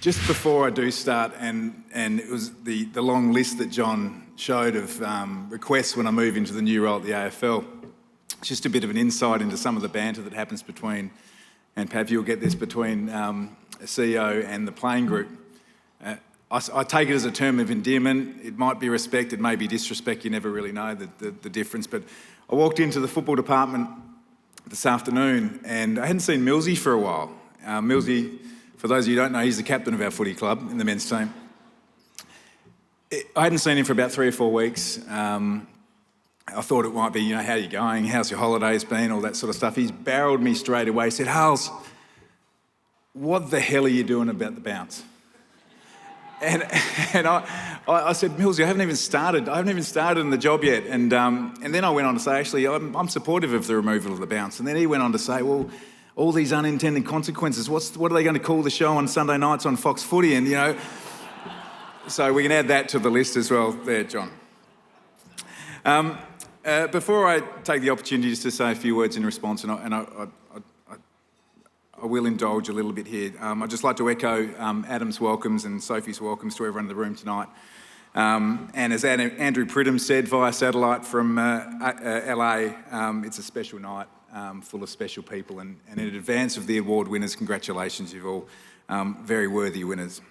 Just before I do start, and it was the long list that John showed of requests when I move into the new role at the AFL, it's just a bit of an insight into some of the banter that happens between, and perhaps you'll get this, between a CEO and the playing group. I take it as a term of endearment. It might be respect, it may be disrespect, you never really know the difference. But I walked into the football department this afternoon and I hadn't seen Millsy for a while. Millsy, for those of you who don't know, he's the captain of our footy club in the men's team. I hadn't seen him for about 3 or 4 weeks. I thought it might be, how are you going? How's your holidays been? All that sort of stuff. He's barreled me straight away. He said, Harles, what the hell are you doing about the bounce? And I said, Millsy, I haven't even started in the job yet. And then I went on to say, actually, I'm supportive of the removal of the bounce. And then he went on to say, well, all these unintended consequences, what are they going to call the show on Sunday nights on Fox Footy? And, so we can add that to the list as well there, John. Before I take the opportunity just to say a few words in response, and I will indulge a little bit here. I'd just like to echo Adam's welcomes and Sophie's welcomes to everyone in the room tonight. And as Andrew Pridham said via satellite from LA, it's a special night full of special people. And in advance of the award winners, congratulations, you've all very worthy winners.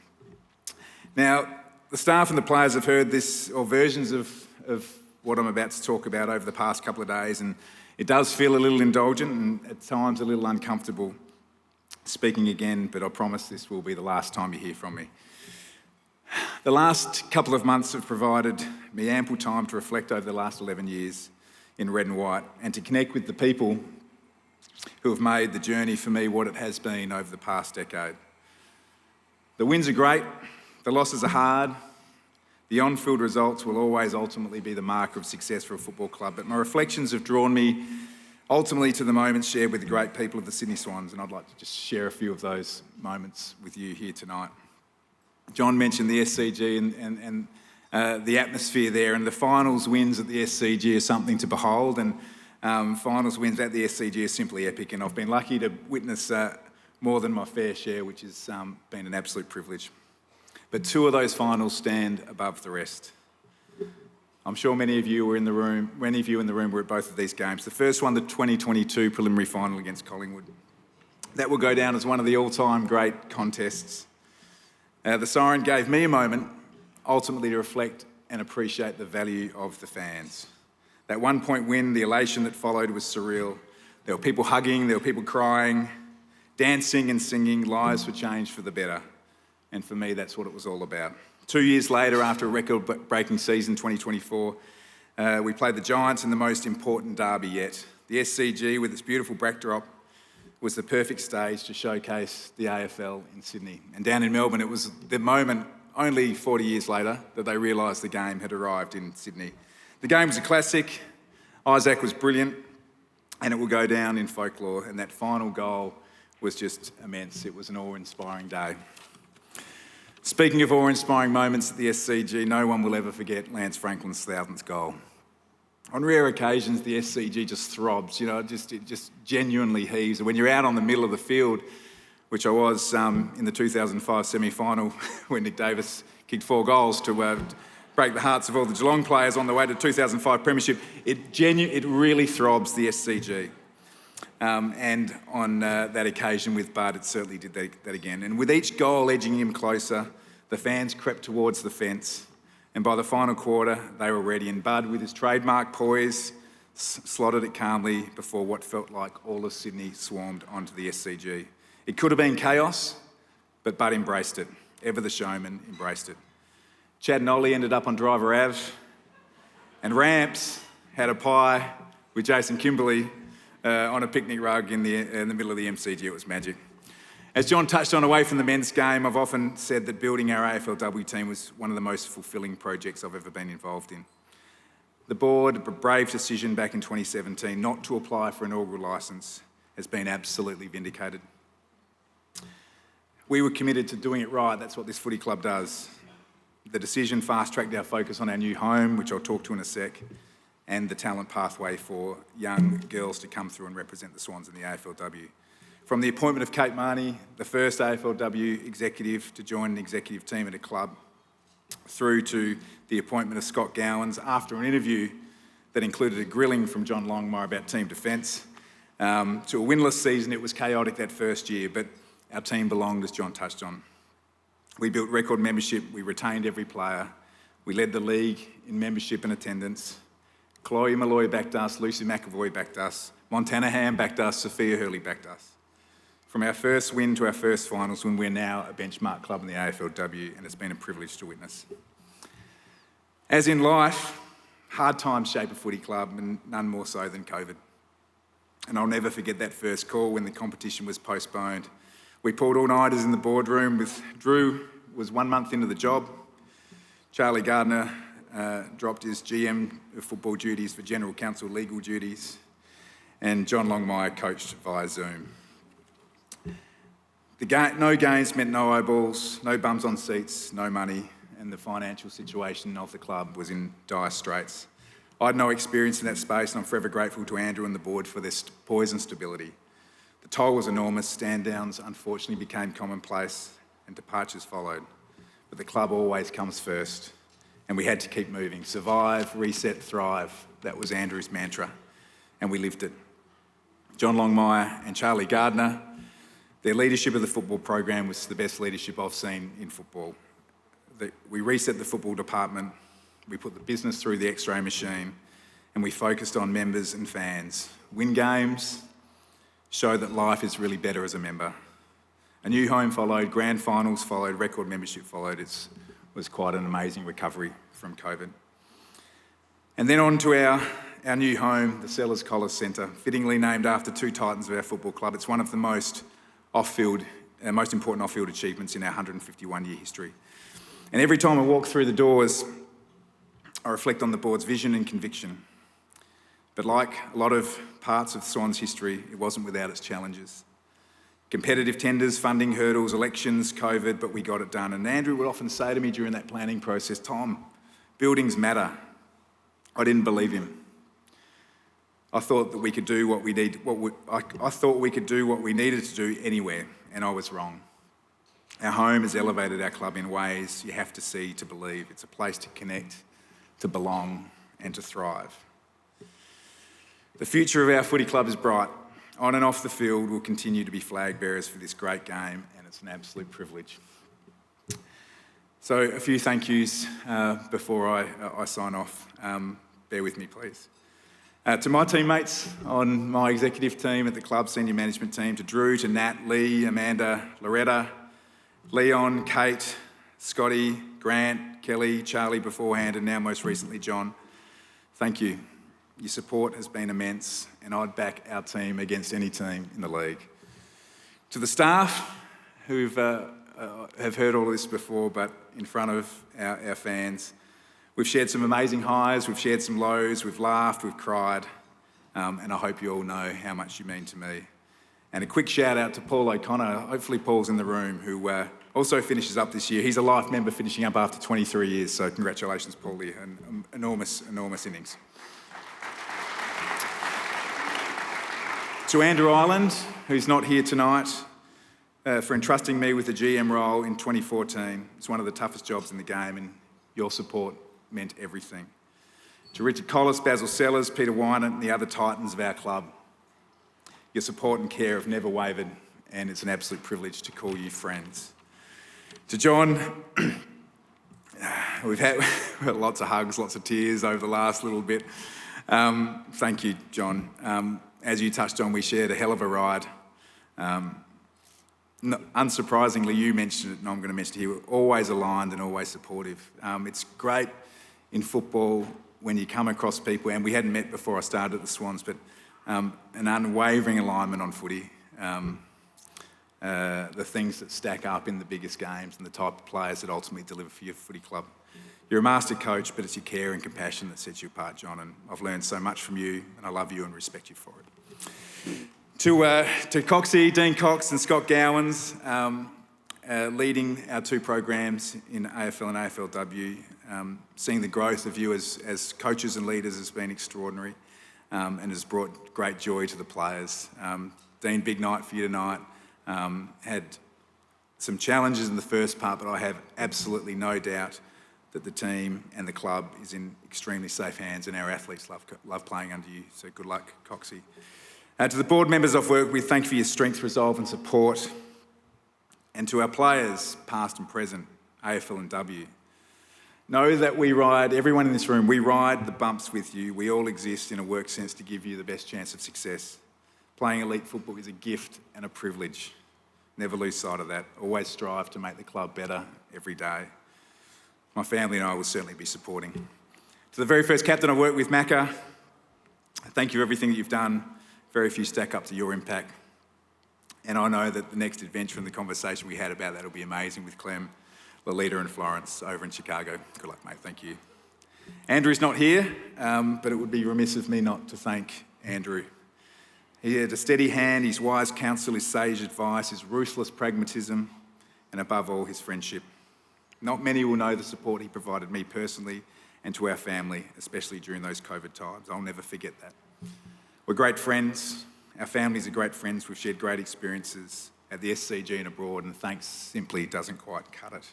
Now, the staff and the players have heard this, or versions of what I'm about to talk about over the past couple of days, and it does feel a little indulgent and at times a little uncomfortable speaking again, but I promise this will be the last time you hear from me. The last couple of months have provided me ample time to reflect over the last 11 years in red and white and to connect with the people who have made the journey for me what it has been over the past decade. The wins are great, the losses are hard, the on-field results will always ultimately be the marker of success for a football club, but my reflections have drawn me ultimately to the moments shared with the great people of the Sydney Swans, and I'd like to just share a few of those moments with you here tonight. John mentioned the SCG and the atmosphere there, and the finals wins at the SCG are something to behold, and finals wins at the SCG are simply epic, and I've been lucky to witness more than my fair share, which has been an absolute privilege. But 2 of those finals stand above the rest. I'm sure many of you in the room were at both of these games. The first one, the 2022 preliminary final against Collingwood. That will go down as one of the all-time great contests. The siren gave me a moment, ultimately to reflect and appreciate the value of the fans. That 1-point win, the elation that followed was surreal. There were people hugging, there were people crying, dancing and singing, lives were changed for the better. And for me, that's what it was all about. 2 years later, after a record-breaking season, 2024, we played the Giants in the most important derby yet. The SCG, with its beautiful backdrop, was the perfect stage to showcase the AFL in Sydney. And down in Melbourne, it was the moment, only 40 years later, that they realised the game had arrived in Sydney. The game was a classic, Isaac was brilliant, and it will go down in folklore, and that final goal was just immense. It was an awe-inspiring day. Speaking of awe-inspiring moments at the SCG, no one will ever forget Lance Franklin's 1,000th goal. On rare occasions, the SCG just throbs, it just genuinely heaves. When you're out on the middle of the field, which I was in the 2005 semi-final, when Nick Davis kicked 4 goals to break the hearts of all the Geelong players on the way to the 2005 premiership, it really throbs, the SCG. And on that occasion with Bud, it certainly did that again. And with each goal edging him closer, the fans crept towards the fence. And by the final quarter, they were ready. And Bud, with his trademark poise, slotted it calmly before what felt like all of Sydney swarmed onto the SCG. It could have been chaos, but Bud embraced it. Ever the showman embraced it. Chad and Ollie ended up on Driver Ave, and Ramps had a pie with Jason Kimberley on a picnic rug in the middle of the MCG. It was magic. As John touched on away from the men's game, I've often said that building our AFLW team was one of the most fulfilling projects I've ever been involved in. The board, a brave decision back in 2017 not to apply for an inaugural licence, has been absolutely vindicated. We were committed to doing it right. That's what this footy club does. The decision fast-tracked our focus on our new home, which I'll talk to in a sec, and the talent pathway for young girls to come through and represent the Swans in the AFLW. From the appointment of Kate Marnie, the first AFLW executive to join an executive team at a club, through to the appointment of Scott Gowans after an interview that included a grilling from John Longmire about team defence, to a winless season. It was chaotic that first year, but our team belonged, as John touched on. We built record membership, we retained every player, we led the league in membership and attendance. Chloe Malloy backed us, Lucy McAvoy backed us, Montana Ham backed us, Sophia Hurley backed us. From our first win to our first finals, when we're now a benchmark club in the AFLW, and it's been a privilege to witness. As in life, hard times shape a footy club, and none more so than COVID. And I'll never forget that first call when the competition was postponed. We pulled all-nighters in the boardroom with Drew was 1 month into the job. Charlie Gardner dropped his GM of football duties for general counsel legal duties, and John Longmire coached via Zoom. No games meant no eyeballs, no bums on seats, no money, and the financial situation of the club was in dire straits. I had no experience in that space, and I'm forever grateful to Andrew and the board for their poise and stability. The toll was enormous, stand-downs unfortunately became commonplace, and departures followed. But the club always comes first, and we had to keep moving. Survive, reset, thrive. That was Andrew's mantra, and we lived it. John Longmire and Charlie Gardner, their leadership of the football program was the best leadership I've seen in football. We reset the football department, we put the business through the X-ray machine, and we focused on members and fans. Win games, show that life is really better as a member. A new home followed, grand finals followed, record membership followed. It was quite an amazing recovery from COVID. And then on to our new home, the Sellers Collars Centre, fittingly named after two titans of our football club. It's one of the most important off-field achievements in our 151-year history. And every time I walk through the doors, I reflect on the board's vision and conviction. But like a lot of parts of Swans history, it wasn't without its challenges. Competitive tenders, funding hurdles, elections, COVID, but we got it done. And Andrew would often say to me during that planning process, "Tom, buildings matter." I didn't believe him. I thought that we could do what we need. I thought we could do what we needed to do anywhere, and I was wrong. Our home has elevated our club in ways you have to see to believe. It's a place to connect, to belong, and to thrive. The future of our footy club is bright. On and off the field, we'll continue to be flag bearers for this great game, and it's an absolute privilege. So a few thank yous before I sign off. Bear with me, please. To my teammates on my executive team at the club, senior management team, to Drew, to Nat, Lee, Amanda, Loretta, Leon, Kate, Scotty, Grant, Kelly, Charlie beforehand, and now most recently John, thank you. Your support has been immense, and I'd back our team against any team in the league. To the staff who have heard all this before, but in front of our fans, we've shared some amazing highs, we've shared some lows, we've laughed, we've cried, and I hope you all know how much you mean to me. And a quick shout out to Paul O'Connor, hopefully Paul's in the room, who also finishes up this year. He's a life member finishing up after 23 years, so congratulations, Paulie, and enormous innings. To Andrew Ireland, who's not here tonight, for entrusting me with the GM role in 2014. It's one of the toughest jobs in the game, and your support meant everything. To Richard Collis, Basil Sellers, Peter Wynant, and the other titans of our club, your support and care have never wavered, and it's an absolute privilege to call you friends. To John, we've had lots of hugs, lots of tears over the last little bit. Thank you, John. As you touched on, we shared a hell of a ride. Unsurprisingly, you mentioned it, and I'm going to mention it here, we're always aligned and always supportive. It's great in football when you come across people, and we hadn't met before I started at the Swans, but an unwavering alignment on footy. The things that stack up in the biggest games and the type of players that ultimately deliver for your footy club. You're a master coach, but it's your care and compassion that sets you apart, John, and I've learned so much from you, and I love you and respect you for it. To Coxie, Dean Cox and Scott Gowans, leading our two programs in AFL and AFLW, seeing the growth of you as coaches and leaders has been extraordinary, and has brought great joy to the players. Dean, big night for you tonight. Had some challenges in the first part, but I have absolutely no doubt that the team and the club is in extremely safe hands, and our athletes love playing under you. So good luck, Coxie. To the board members I've worked with, thank you for your strength, resolve and support. And to our players, past and present, AFLW. Know that everyone in this room, we ride the bumps with you. We all exist in a work sense to give you the best chance of success. Playing elite football is a gift and a privilege. Never lose sight of that. Always strive to make the club better every day. My family and I will certainly be supporting. To the very first captain I worked with, Macca, thank you for everything that you've done. Very few stack up to your impact. And I know that the next adventure and the conversation we had about that will be amazing with Clem, Lolita and Florence over in Chicago. Good luck, mate. Thank you. Andrew's not here, but it would be remiss of me not to thank Andrew. He had a steady hand, his wise counsel, his sage advice, his ruthless pragmatism, and above all, his friendship. Not many will know the support he provided me personally and to our family, especially during those COVID times. I'll never forget that. We're great friends. Our families are great friends. We've shared great experiences at the SCG and abroad, and thanks simply doesn't quite cut it.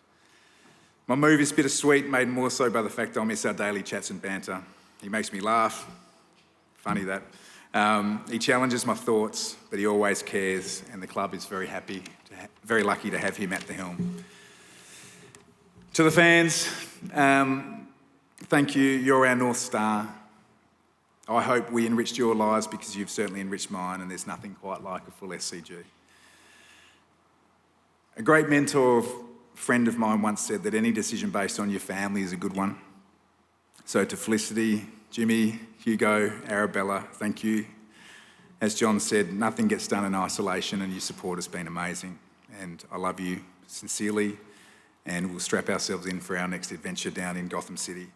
My move is bittersweet, made more so by the fact I miss our daily chats and banter. He makes me laugh. Funny that. He challenges my thoughts, but he always cares, and the club is very very lucky to have him at the helm. To the fans, thank you. You're our North Star. I hope we enriched your lives because you've certainly enriched mine, and there's nothing quite like a full SCG. A great mentor, friend of mine once said that any decision based on your family is a good one. So to Felicity, Jimmy, Hugo, Arabella, thank you. As John said, nothing gets done in isolation, and your support has been amazing. And I love you sincerely, and we'll strap ourselves in for our next adventure down in Gotham City.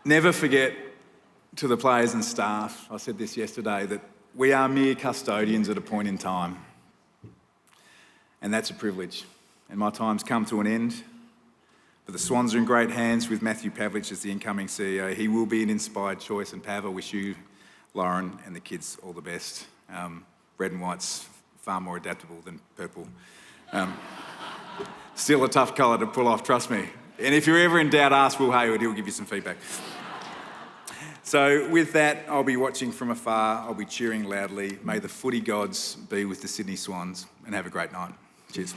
Never forget, to the players and staff, I said this yesterday, that we are mere custodians at a point in time. And that's a privilege. And my time's come to an end. But the Swans are in great hands with Matthew Pavlich as the incoming CEO. He will be an inspired choice, and Pav, I wish you, Lauren, and the kids all the best. Red and white's far more adaptable than purple. Still a tough colour to pull off, trust me. And if you're ever in doubt, ask Will Hayward, he'll give you some feedback. So with that, I'll be watching from afar, I'll be cheering loudly. May the footy gods be with the Sydney Swans, and have a great night. Cheers.